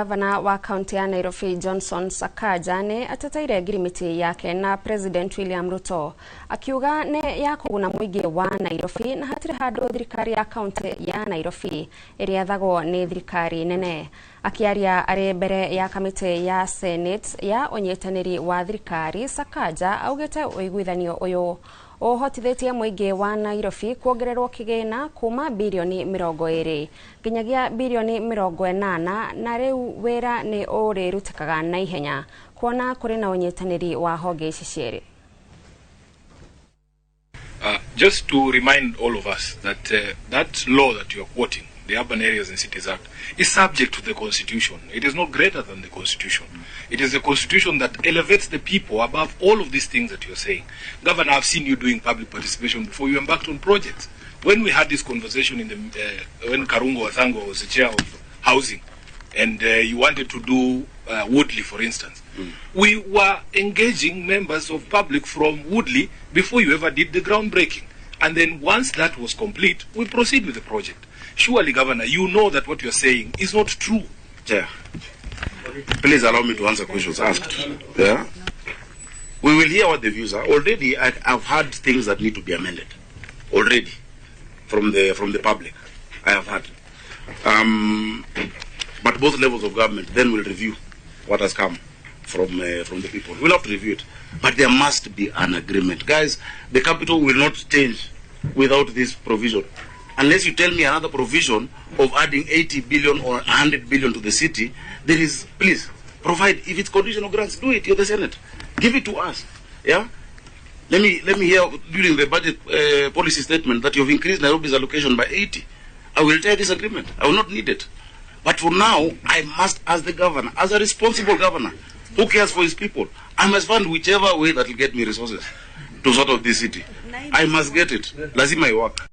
Ngabana wa kaunti ya Nairobi Johnson Sakaja ne ateteire ngirimiti yake na President William Ruto akiuga ne ya kuguna muingi wa Nairobi na hatire handu thirikari ya kaunti ya Nairobi iria thagwo ni thirikari nene. Akiaria ari mbere ya kamiti ya Senate ya unyitaniri wa thirikari, Sakaja augite uiguithanio uyu ohotithitie muingi wa Nairobi kuongererwo kigina kuma bilioni 20 nginyagia bilioni 80 na riu wira ni uri rutikaga na ihenya kuona kuri na unyitaniri wa honge ici cieri. Just to remind all of us that that law that you are quoting, the Urban Areas and Cities Act, is subject to the Constitution. It is not greater than the Constitution. It is the Constitution that elevates the people above all of these things that you are saying. Governor, I've seen you doing public participation before you embarked on projects. When we had this conversation in the when Karungo Athango was the chair of housing, and you wanted to do Woodley, for instance, we were engaging members of public from Woodley before you ever did the groundbreaking. And then once that was complete, we proceed with the project. Surely, Governor, you know that what you are saying is not true. Chair, please allow me to answer questions asked. Yeah? We will hear what the views are. Already, I've had things that need to be amended. Already, from the public, I have had. But both levels of government then will review what has come from the people. We'll have to review it. But there must be an agreement. Guys, the capital will not change without this provision. Unless you tell me another provision of adding 80 billion or 100 billion to the city, there is, please, provide. If it's conditional grants, do it. You're the Senate. Give it to us. Yeah? Let me hear during the budget policy statement that you've increased Nairobi's allocation by 80. I will tear this agreement. I will not need it. But for now, I must, as the governor, as a responsible governor, who cares for his people, I must find whichever way that will get me resources to sort of this city. I must get it. Lazima iwaka.